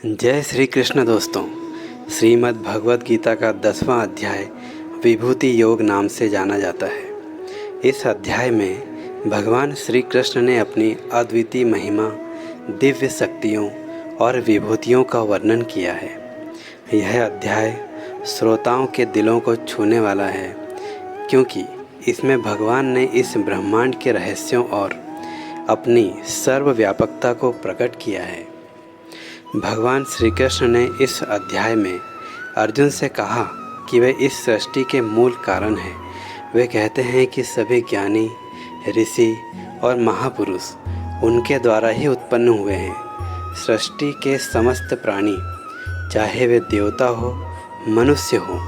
जय श्री कृष्ण दोस्तों। श्रीमद् भगवद गीता का 10वां अध्याय विभूति योग नाम से जाना जाता है। इस अध्याय में भगवान श्री कृष्ण ने अपनी अद्वितीय महिमा, दिव्य शक्तियों और विभूतियों का वर्णन किया है। यह अध्याय श्रोताओं के दिलों को छूने वाला है, क्योंकि इसमें भगवान ने इस ब्रह्मांड के रहस्यों और अपनी सर्वव्यापकता को प्रकट किया है। भगवान श्री कृष्ण ने इस अध्याय में अर्जुन से कहा कि वे इस सृष्टि के मूल कारण हैं। वे कहते हैं कि सभी ज्ञानी, ऋषि और महापुरुष उनके द्वारा ही उत्पन्न हुए हैं। सृष्टि के समस्त प्राणी, चाहे वे देवता हो, मनुष्य हो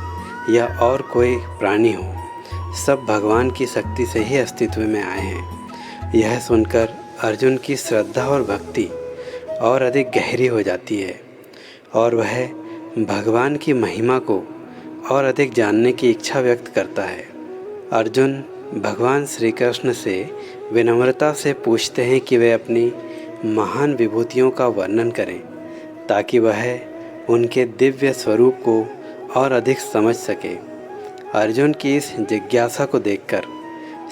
या और कोई प्राणी हो, सब भगवान की शक्ति से ही अस्तित्व में आए हैं। यह सुनकर अर्जुन की श्रद्धा और भक्ति और अधिक गहरी हो जाती है और वह भगवान की महिमा को और अधिक जानने की इच्छा व्यक्त करता है। अर्जुन भगवान श्री कृष्ण से विनम्रता से पूछते हैं कि वे अपनी महान विभूतियों का वर्णन करें, ताकि वह उनके दिव्य स्वरूप को और अधिक समझ सके। अर्जुन की इस जिज्ञासा को देखकर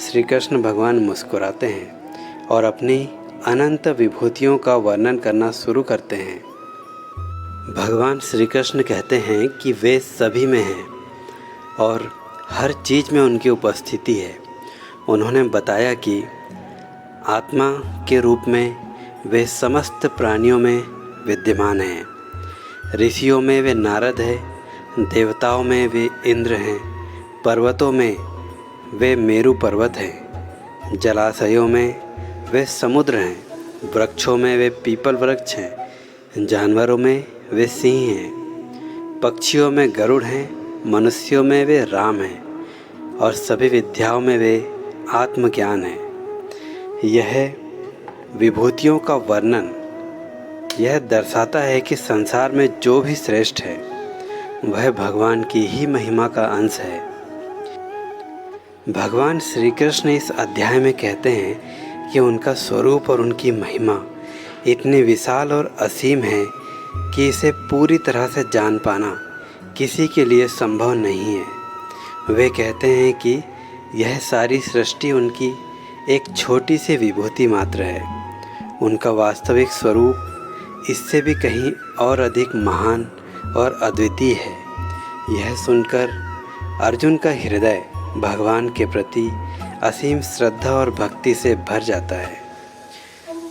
श्री कृष्ण भगवान मुस्कुराते हैं और अपनी अनंत विभूतियों का वर्णन करना शुरू करते हैं। भगवान श्री कृष्ण कहते हैं कि वे सभी में हैं और हर चीज़ में उनकी उपस्थिति है। उन्होंने बताया कि आत्मा के रूप में वे समस्त प्राणियों में विद्यमान हैं। ऋषियों में वे नारद हैं, देवताओं में वे इंद्र हैं, पर्वतों में वे मेरु पर्वत हैं, जलाशयों में वे समुद्र हैं, वृक्षों में वे पीपल वृक्ष हैं, जानवरों में वे सिंह हैं, पक्षियों में गरुड़ हैं, मनुष्यों में वे राम हैं और सभी विद्याओं में वे आत्मज्ञान हैं। यह विभूतियों का वर्णन यह दर्शाता है कि संसार में जो भी श्रेष्ठ है वह भगवान की ही महिमा का अंश है। भगवान श्री कृष्ण इस अध्याय में कहते हैं कि उनका स्वरूप और उनकी महिमा इतनी विशाल और असीम है कि इसे पूरी तरह से जान पाना किसी के लिए संभव नहीं है। वे कहते हैं कि यह सारी सृष्टि उनकी एक छोटी सी विभूति मात्र है। उनका वास्तविक स्वरूप इससे भी कहीं और अधिक महान और अद्वितीय है। यह सुनकर अर्जुन का हृदय भगवान के प्रति असीम श्रद्धा और भक्ति से भर जाता है।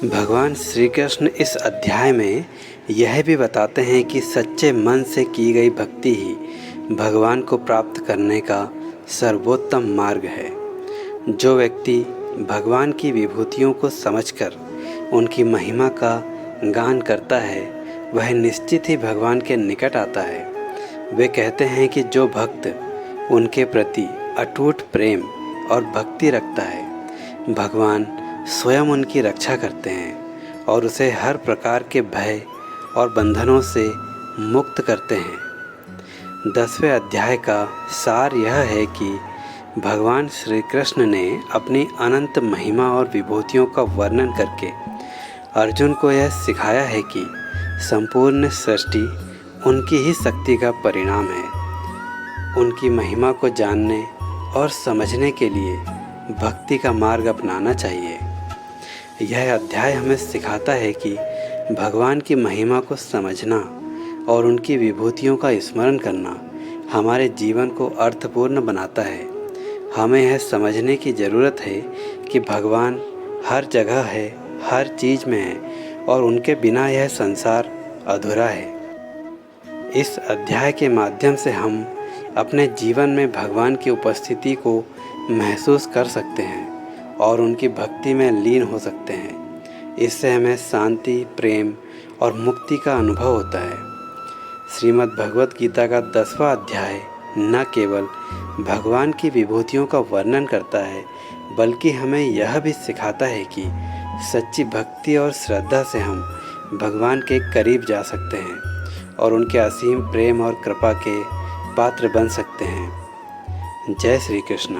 भगवान श्री कृष्ण इस अध्याय में यह भी बताते हैं कि सच्चे मन से की गई भक्ति ही भगवान को प्राप्त करने का सर्वोत्तम मार्ग है। जो व्यक्ति भगवान की विभूतियों को समझकर उनकी महिमा का गान करता है, वह निश्चित ही भगवान के निकट आता है। वे कहते हैं कि जो भक्त उनके प्रति अटूट प्रेम और भक्ति रखता है, भगवान स्वयं उनकी रक्षा करते हैं और उसे हर प्रकार के भय और बंधनों से मुक्त करते हैं। 10वें अध्याय का सार यह है कि भगवान श्री कृष्ण ने अपनी अनंत महिमा और विभूतियों का वर्णन करके अर्जुन को यह सिखाया है कि संपूर्ण सृष्टि उनकी ही शक्ति का परिणाम है। उनकी महिमा को जानने और समझने के लिए भक्ति का मार्ग अपनाना चाहिए। यह अध्याय हमें सिखाता है कि भगवान की महिमा को समझना और उनकी विभूतियों का स्मरण करना हमारे जीवन को अर्थपूर्ण बनाता है। हमें यह समझने की ज़रूरत है कि भगवान हर जगह है, हर चीज़ में है और उनके बिना यह संसार अधूरा है। इस अध्याय के माध्यम से हम अपने जीवन में भगवान की उपस्थिति को महसूस कर सकते हैं और उनकी भक्ति में लीन हो सकते हैं। इससे हमें शांति, प्रेम और मुक्ति का अनुभव होता है। श्रीमद् भगवद गीता का 10वां अध्याय न केवल भगवान की विभूतियों का वर्णन करता है, बल्कि हमें यह भी सिखाता है कि सच्ची भक्ति और श्रद्धा से हम भगवान के करीब जा सकते हैं और उनके असीम प्रेम और कृपा के पात्र बन सकते हैं। जय श्री कृष्ण।